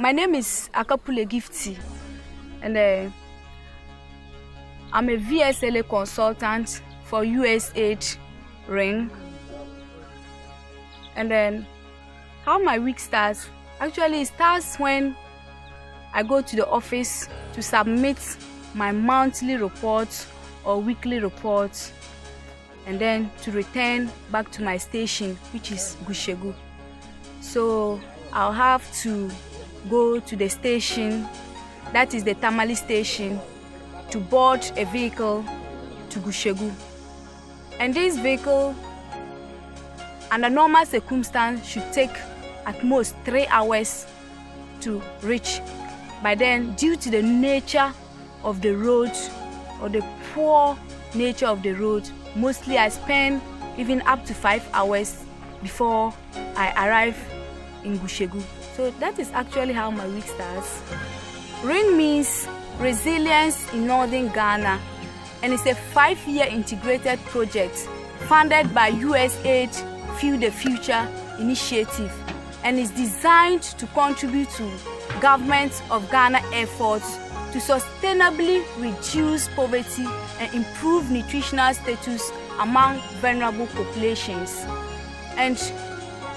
My name is Akapule Gifty, and I'm a VSLA consultant for USAID RING. And then how my week starts? Actually, it starts when I go to the office to submit my monthly report or weekly report, and then to return back to my station, which is Gushegu. So I'll have to go to the station, that is the Tamale station, to board a vehicle to Gushegu. And this vehicle, under normal circumstance, should take at most 3 hours to reach. But then, due to the nature of the road or the poor nature of the road, mostly I spend even up to 5 hours before I arrive in Gushegu. So that is actually how my week starts. RING means Resilience in Northern Ghana, and it's a 5-year integrated project funded by USAID Fuel the Future initiative, and is designed to contribute to Government of Ghana efforts to sustainably reduce poverty and improve nutritional status among vulnerable populations. And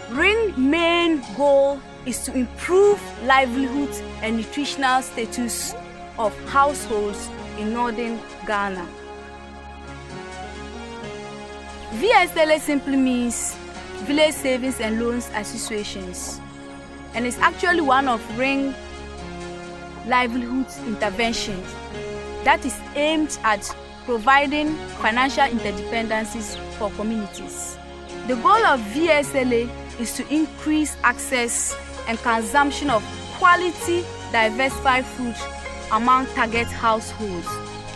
RING's main goal is to improve livelihood and nutritional status of households in northern Ghana. VSLA simply means Village Savings and Loans Associations, and it's actually one of RING livelihood interventions that is aimed at providing financial interdependencies for communities. The goal of VSLA is to increase access and consumption of quality, diversified food among target households,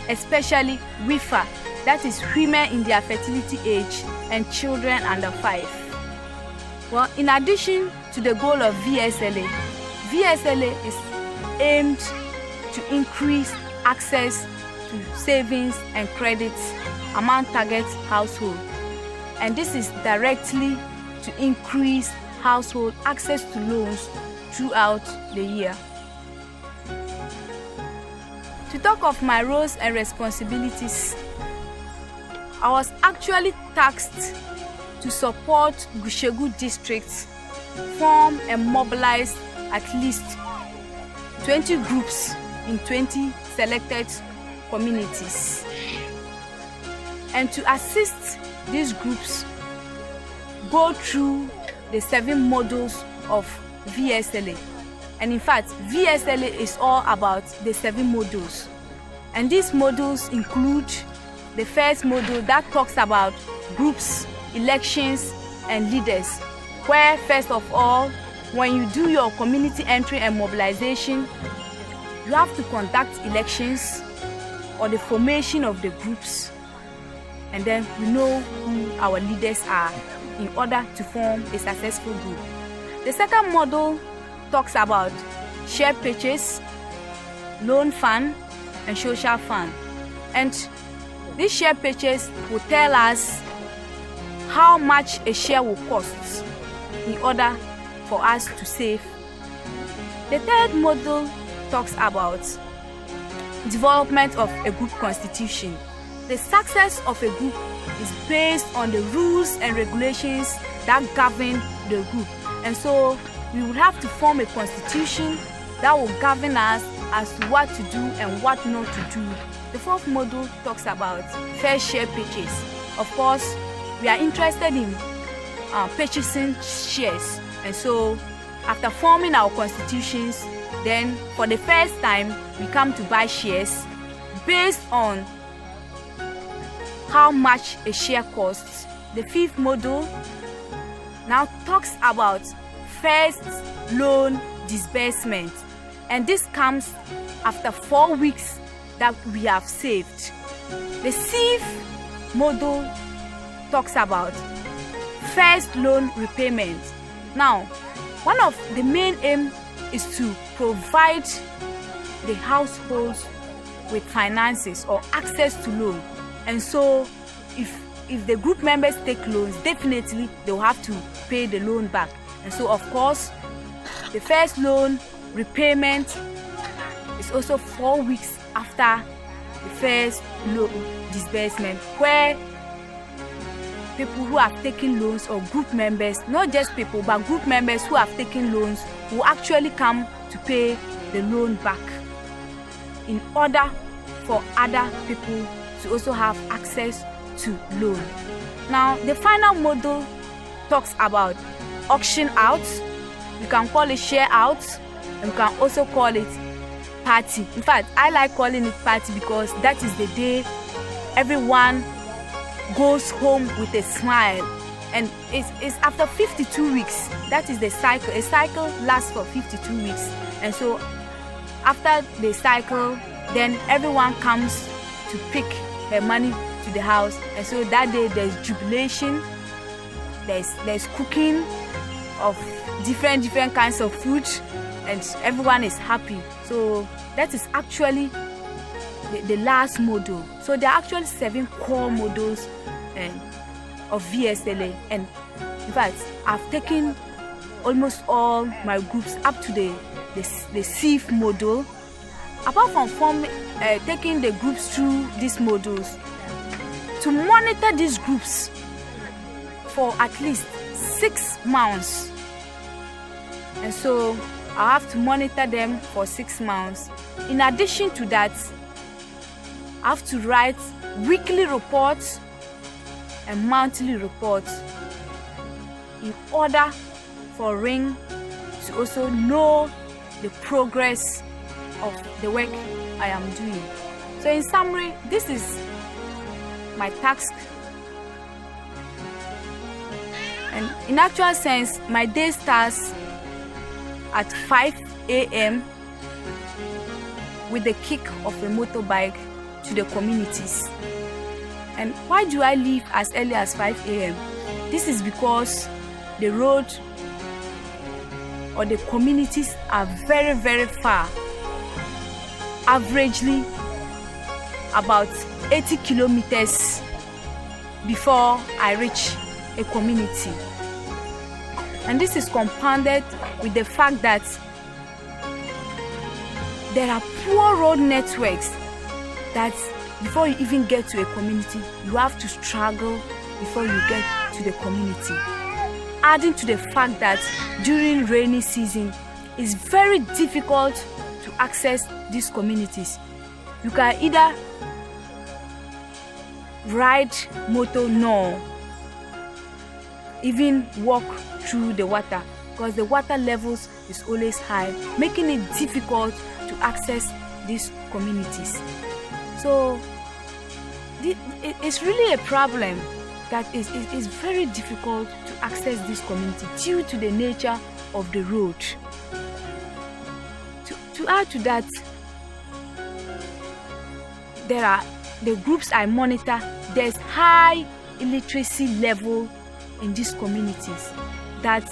especially WIFA, that is women in their fertility age, and children under 5. Well, in addition to the goal of VSLA, VSLA is aimed to increase access to savings and credits among target households, and this is directly to increase household access to loans throughout the year. To talk of my roles and responsibilities, I was actually tasked to support Gushegu district form and mobilize at least 20 groups in 20 selected communities, and to assist these groups go through the 7 modules of VSLA. And in fact, VSLA is all about the 7 modules. And these modules include the first module that talks about groups, elections, and leaders, where first of all, when you do your community entry and mobilization, you have to conduct elections or the formation of the groups, and then we know who our leaders are in order to form a successful group. The second module talks about share purchase, loan fund, and social fund. And this share purchase will tell us how much a share will cost in order for us to save. The third module talks about development of a group constitution. The success of a group is based on the rules and regulations that govern the group. And so we will have to form a constitution that will govern us as to what to do and what not to do. The fourth module talks about fair share purchase. Of course, we are interested in purchasing shares. And so after forming our constitutions, then for the first time, we come to buy shares based on how much a share costs. The fifth module now talks about first loan disbursement, and this comes after 4 weeks that we have saved. The sixth module talks about first loan repayment. Now, one of the main aims is to provide the households with finances or access to loan. And so if the group members take loans, definitely they will have to pay the loan back. And so of course, the first loan repayment is also 4 weeks after the first loan disbursement, where people who have taken loans, or group members, not just people but group members who have taken loans, will actually come to pay the loan back in order for other people to also have access to loan. Now, the final model talks about auction out. You can call it share out, and you can also call it party. In fact, I like calling it party because that is the day everyone goes home with a smile, and it's after 52 weeks. That is the cycle. A cycle lasts for 52 weeks, and so after the cycle, then everyone comes to pick her money to the house, and so that day there's jubilation, there's cooking of different kinds of food, and everyone is happy. So that is actually the last model. So there are actually 7 core models of VSLA, and in fact I've taken almost all my groups up to the SIF model. Apart from taking the groups through these modules, to monitor these groups for at least 6 months, and so I have to monitor them for 6 months. In addition to that, I have to write weekly reports and monthly reports in order for RING to also know the progress of the work I am doing. So in summary, this is my task, and in actual sense my day starts at 5 a.m. with the kick of a motorbike to the communities. And why do I leave as early as 5 a.m.? This is because the road or the communities are very far, averagely about 80 kilometers before I reach a community. And this is compounded with the fact that there are poor road networks, that before you even get to a community, you have to struggle before you get to the community. Adding to the fact that during rainy season, it's very difficult to access these communities. You can either ride motor nor even walk through the water, because the water levels is always high, making it difficult to access these communities. So it's really a problem that is very difficult to access this community due to the nature of the road. To add to that, there are the groups I monitor. There's high illiteracy level in these communities that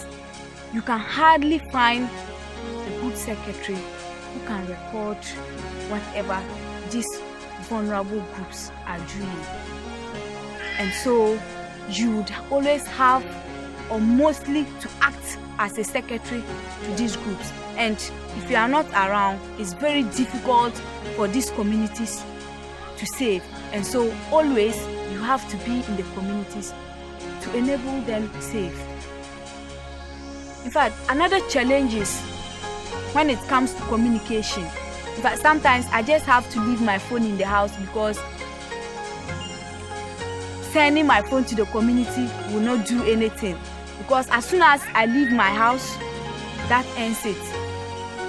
you can hardly find a good secretary who can record whatever these vulnerable groups are doing. And so you would always have, or mostly, to act as a secretary to these groups. And if you are not around, it's very difficult for these communities to save. And so always you have to be in the communities to enable them to save. In fact, another challenge is when it comes to communication. In fact, sometimes I just have to leave my phone in the house, because sending my phone to the community will not do anything. Because as soon as I leave my house, that ends it.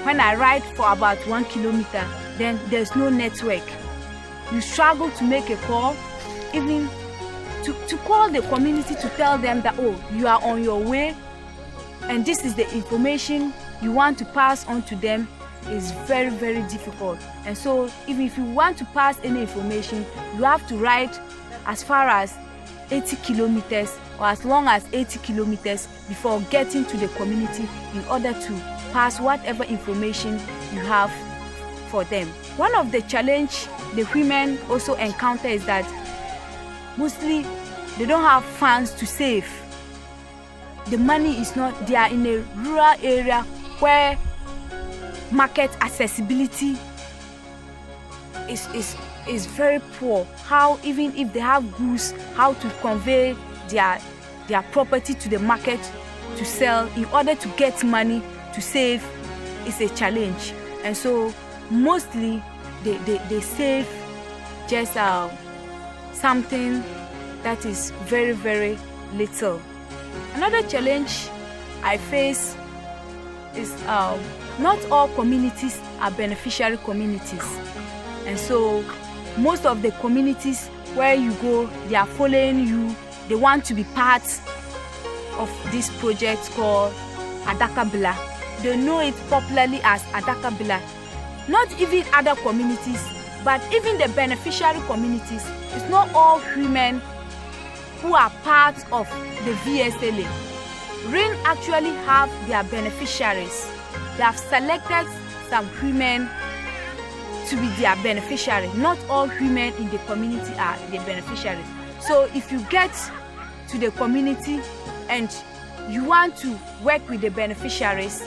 When I ride for about 1 kilometer, then there's no network. You struggle to make a call, even to call the community to tell them that, oh, you are on your way and this is the information you want to pass on to them, is very difficult. And so even if you want to pass any information, you have to ride as far as 80 kilometers or as long as 80 kilometers before getting to the community in order to pass whatever information you have for them. One of the challenge the women also encounter is that mostly they don't have funds to save. The money is not, they are in a rural area where market accessibility is very poor. How, even if they have goods, how to convey their property to the market to sell in order to get money to save is a challenge. And so mostly they save just something that is very, very little. Another challenge I face is not all communities are beneficiary communities. And so most of the communities where you go, they are following you. They want to be part of this project called Adakabila. They know it popularly as Adakabila. Not even other communities, but even the beneficiary communities. It's not all women who are part of the VSLA. RING actually have their beneficiaries. They have selected some women to be their beneficiary. Not all women in the community are the beneficiaries. So if you get to the community and you want to work with the beneficiaries,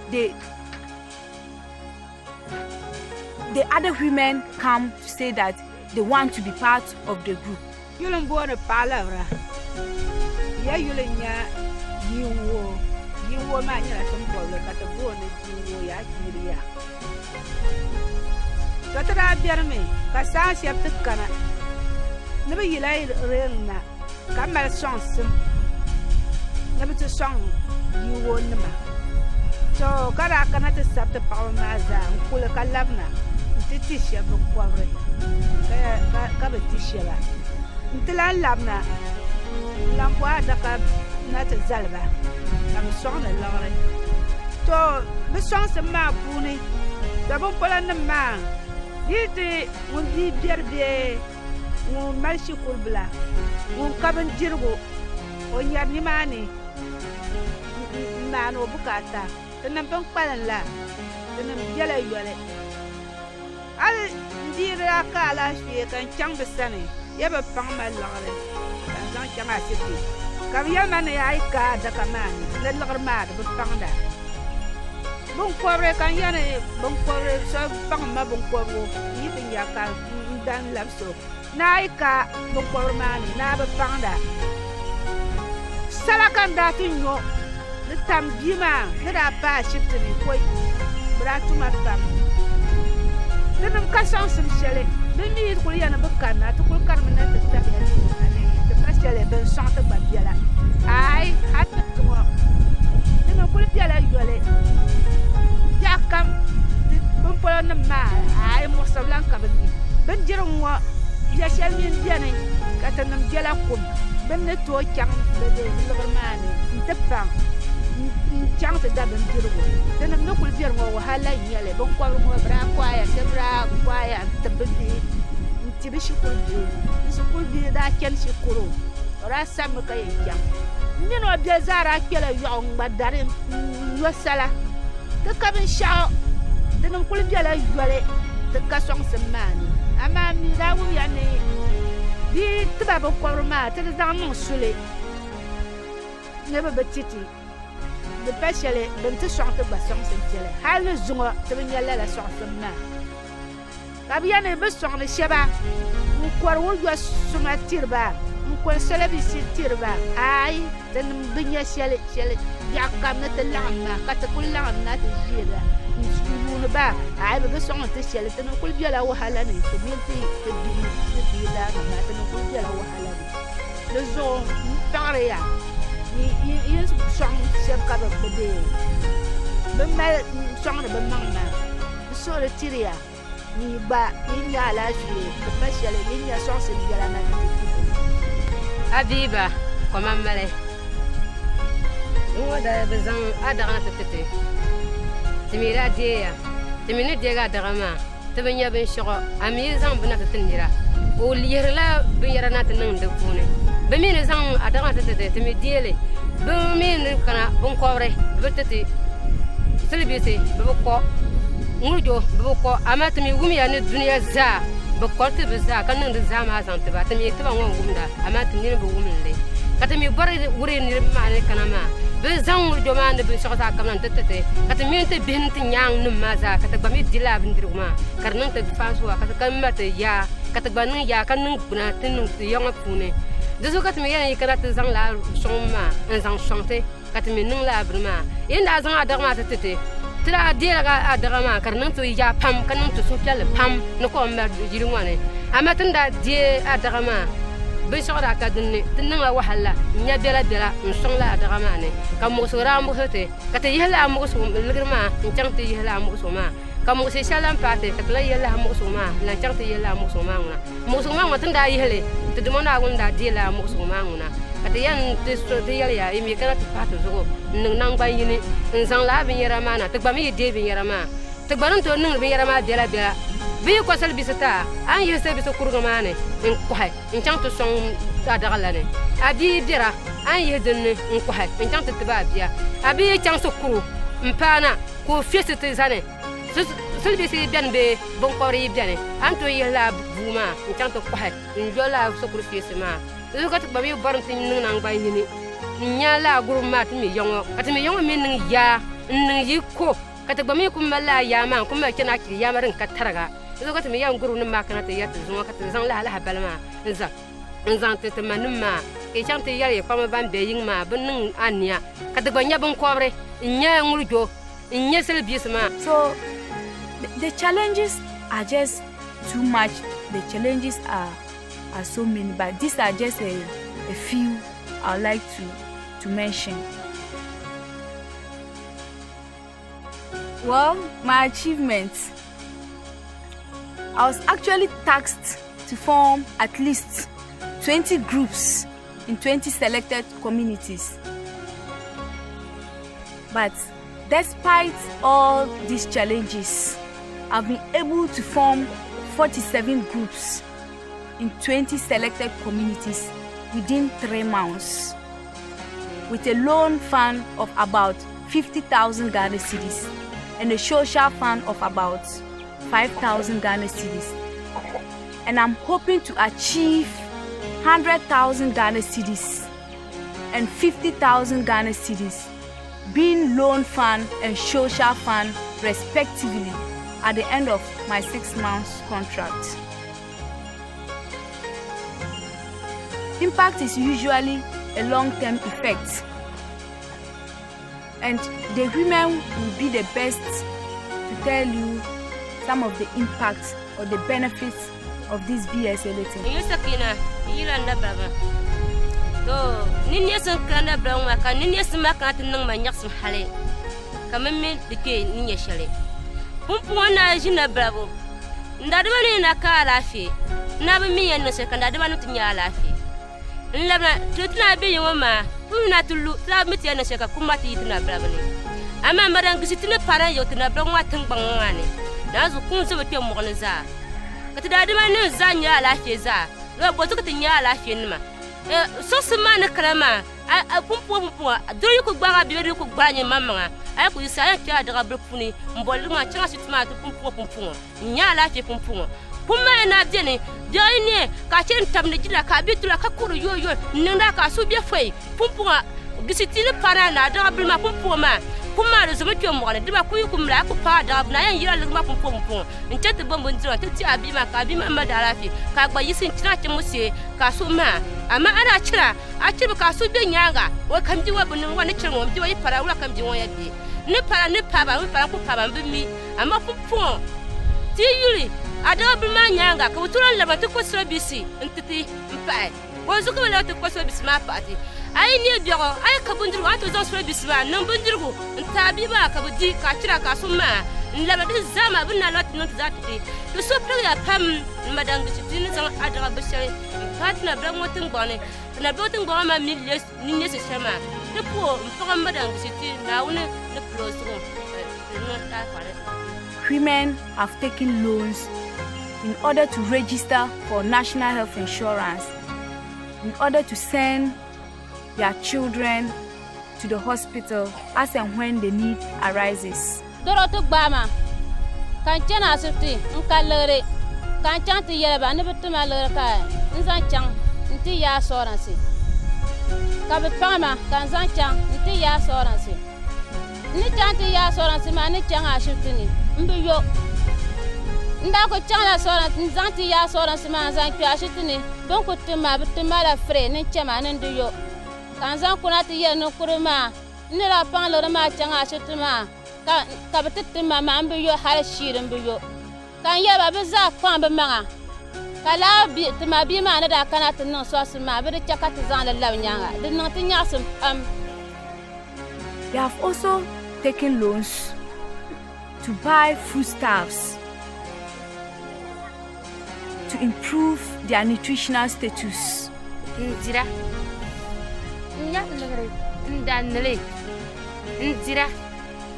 the other women come to say that they want to be part of the group. Yulen born a palavra. Ya yulen ya you man ya some at the born you ya kiria. Catara Bierme, Cassas yap the cana. Never you lay real Campbell songs. Never to song you won the man. So Cara cannot accept the power maza and pull a calavna. Titisha book quarry. Cabatisha. Until I labna. Lampoa da cab not a zalva. I'm a song a lorry. So the songs of my pony. Double pull on the man. Yete will be dear, won't marry Kurbla, won't come and jirgo, or Yarnimani, man or Bukata, the number Palala, the number yellow yellow. I dear Raka last year can chunk the sunny, you ever found my lorry, and don't chang a city. Kaviamani, I got the command, let look mad, but found that. Bunkore kan yana bunkore so pang ma bunkoro yitin ya kan dan lapso naika bunkore mani na ba pangda salakan da tinyo the tam bima da pa shifting koi bratu matam dan ka san sim shele dan mi ko yana bukan na to kul karmana ta ta ani the pasele ben sante ba biala ai hatta ko dan kul biala yole Yakam, Bumpon and Ma, I must have Lankabin. Ben Jerome, Yashel Indian, Catanum Jelacum, Ben the toy chang, the little man, the pang, chang the double zero. Then a local Jermo, Hala Yellow, Bunko, Bra, Sebra, Quiet, the baby, Tibishi could do. This could be that Kenshikuru, or as some young. You know, Jazara kill a young, but that in your cellar. The cabin shout, the Nunculia, the Cassons and man. A man, that will be a name. The tobacco coroma, the down Sully. Never but titty. The specially been to short by songs and jelly. High Zuma, 7 year letter songs and man. Cabiane bus on the Sheba, who quarrel was summa tirba, who quite celebrity tirba. I, then Binya Shelly. Yakam not a lamb, Cataculam, not a year. In Ba, I have a song of the skeleton of Kulbia Halani, to be the that matter of Kulbia Halani. The zone, Taria, he is song self cover of the day. The mad song of a mama, the sort of Tyria, me back in your last year, especially in your sauce in Galana. Abiba, Comamale. Wada bezan adara tete timira dia timine diga darama tibanya ben shoko amizan buna tinira o lirla biyara na tanan de fune be min zan adara tete timi diele be min kana bon kobre be tete selbisi be ko ngujo be ko amatimi gumi ya ne duniya za be korte be za kanan de zama san tiba timi tiba ngom gumda amatimi be gumle katimi bari wuri ni ma ne kana ma Bezang Joman the Bishota come and tete, at the minute bent young Numaza, Catabami Dilla Vindruma, Carnon the Fansua, Catacamata Ya, Catabanu Ya, Canu, Bunatin, the young Pune. The Zucatamia, you cannot zang la Soma and Zang Shante, Cataminum Labruma, in as an Adamata tete. Tira dear Adama, Carnon to Ya Pam, Canon to Social Pam, no combat Jirumane. I'm at that dear Adama. Bishora Cadene, the Nanga Wahala, Nyabella Bella, and Songla Adamane, Camusura Muhote, Catayella Musum, Lima, and Chanti Yella Musuma, Camusi Shalam Party, Catlayella Musuma, Lanchanti Yella Musumana, Musuma Matunda Yele, to the Mona Wunda Dilla Musumana. At the end, this Trodia, immigrant Patuzo, Nang by Unit, and Zangla Yaramana, the Bami David Yarama, the Baronto Nung Yarama Della Bella. Be a quasal bisata, and you say so Kurgamane, in quiet, in chant to song Dagalane. I be dira, and you didn't in quiet, in chant to Babia. I be a chance of crew, Mpana, who fits it is honey. So this is Benbe, Bonkori Benny, and to your lab, Buma, in chant of quiet, in your love so Christmas. Look at Baby Barnton Nunang by Unit. Nyala grew mat me young, at me young meaning ya, and you cook. Catabami Kumala Yama, Kumakanaki Yamaran Cataraga. Look at me young Guru Makana yet, Zangla Balama, and Zante Manuma, a chanty yari, Pamaban Baying Ma, Bunung Anya, Catabanya Boncore, in Yang Rujo, in Yesel Bisma. So the challenges are just too much. The challenges are so many, but these are just a few I'd like to mention. Well, my achievements. I was actually tasked to form at least 20 groups in 20 selected communities. But despite all these challenges, I've been able to form 47 groups in 20 selected communities within 3 months, with a loan fund of about 50,000 Ghana cedis and a social fund of about 5,000 Ghana cedis. And I'm hoping to achieve 100,000 Ghana cedis and 50,000 Ghana cedis, being loan fund and social fund respectively, at the end of my 6 months contract. Impact is usually a long-term effect, and the women will be the best to tell you some of the impacts or the benefits of this VSLA thing. Yusakina, Yilanda Brava. So, Ninyas and Kana Brownmaka, Ninyas Macatinum Manyax Hale. Come and meet the king, Ninya Shelley. Pumpuana Jina Bravo. Nadamani in a car laffy. Never me and the second, I don't want to laffy. Lama, Tutna be your mamma, who not to look, love me and a shaka Kumati to Nabravani. I'm a madam visiting a parayo to Nabromatan Bangani. That's what comes over your Monaza. But the Dadaman Zanya Lafeza, Lord was looking at Lafima. So some man a crama, I pump, do you could buy a beauty could buy your mamma. I could say I can't have a pony, Boluma chance to smart to pump, Nya Lafi Pumpo. Puma and a Jenny, Join Kachin Tamnijila Kabitula Kakuru, you, Nandaka, Subia Fay, Pumpa, Gisitina Parana, Dabima Pumpuma. Puma is a medium one, and Dimakum Lack of Pada, 9 years of Pumpo, and Chet the Bombon, Tia Kabima Madarafi, Kabayisin Chinachamusi, Kasuma, Amana China, Achim Kasubi Yaga, welcome you up in one nature, do a para welcome you one day. Nipara, Nipapa, me, I'm up for Tea. I don't be my younger, Kutura Lama to Costa BC, and Titi, and Pai. Was a good to Costa Bismarck party. I knew Doro, I couldn't want to those Bismarck, no Bundugu, and Tabiba, Kabudi, Kachira, Kasuma, and Lavadis Zama, but not that day. The so play a Pam, Madame Chitinus and Adra Bishari, partner Blackwater Bonnet, and a boating bomber millions, Ninas Shama. The poor, Madame City, now in the close room. Women have taken loans in order to register for national health insurance, in order to send their children to the hospital as and when the need arises. Doroto Bama, Kanchana Suti, Unkalere, Kanchanti Yerba, never to my Lurka, Nzanchang, Ntia Sorancy. ka bɛ paŋma ka n zaŋ chaŋ n ti yaa soorinsi ni chaŋ ti yaa soorinsi maa ni chaŋ ashibiti ni n bi yo n daa ku chaŋla soorinsi n zaŋ ti yaa soorinsi maa n zaŋ kpe ashibiti ni bin ku tim maa bi tim maa la fire ni chɛma ni di yo ka n zaŋ kuna ti yɛli ninkuri maa n ni la paŋ lori maa chaŋ ashibiti maa ka bi ti tim maa n bi yo hali shiiri n bi yo ka n yɛba bi zaa kpaŋ bi maŋa ka laa ti ma bii maa ni daa kana ti niŋ soɣasi maa bi di chɛ ka ti zaŋ li labi nyaaŋa di niŋ ti nyaɣasim pam. They have also taken loans to buy foodstuffs to improve their nutritional status. Ndira. Nya nagare. Ndanele. Ndira.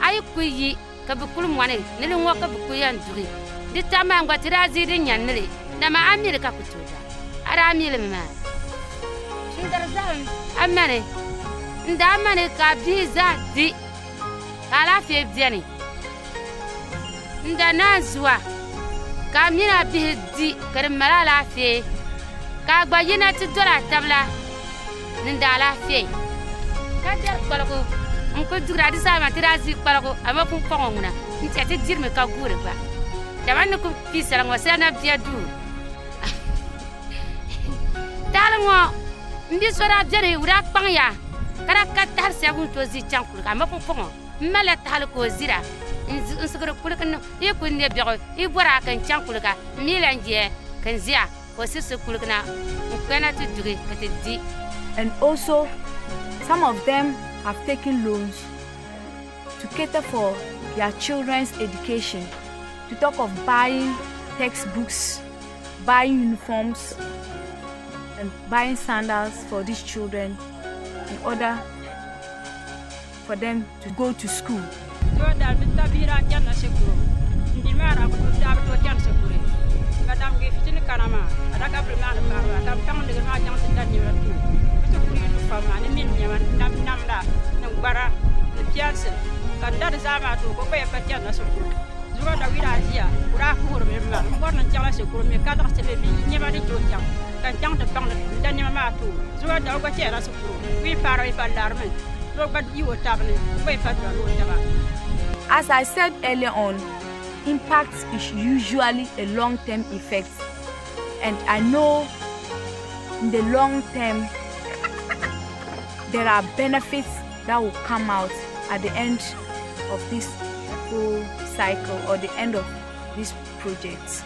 Ay kuyi ka bu kul mwane nele ngo ka bu kuyan duri. Di tama ngwa tira zidi nyanele. Na ma amire ka kutuda. Ara amire ma. Shindar zan. Amane. Ndamane ka biza di. Kala fe biani. Ndana zuwa. Ka mina bihdi kar malala fe ka gbayina ti dora tabla ndala fe ka der balako onko dura di sama tirazi balako amaku pongona nti ati dirme ka gure ba dawan ko pisala ngo sana bia du dalmo mbi sora bia ura panya kara ka tar segun to zi chankul ka amaku pongo mala tal ko zira in sukuru kulkan e kunne biyo e bora kan chankulka milanje kan zia ko sisu kulkana kana tu dugi katidi. And also some of them have taken loans to cater for their children's education, to talk of buying textbooks, buying uniforms and buying sandals for these children in order for them to go to school. Dal bitta bira janna sekuro ndi mara ko dal to jan sekure kadam ge fitini kanama ada ka prima na parwa tam tam de ma jang tan ni ratu so kuri no fama ni min nyama nam da no bara ni pianse kan da sama to ko pe pa janna sekuro zuwa da wira azia ura ko ro me ma ko na jala sekuro me ka da se be nyama de to jang kan jang de pang da nyama ma to zuwa da ko tera sekuro wi para pa larme ro ba di o tabne pe pa do lo taba. As I said earlier on, impact is usually a long-term effect, and I know in the long term there are benefits that will come out at the end of this whole cycle or the end of this project.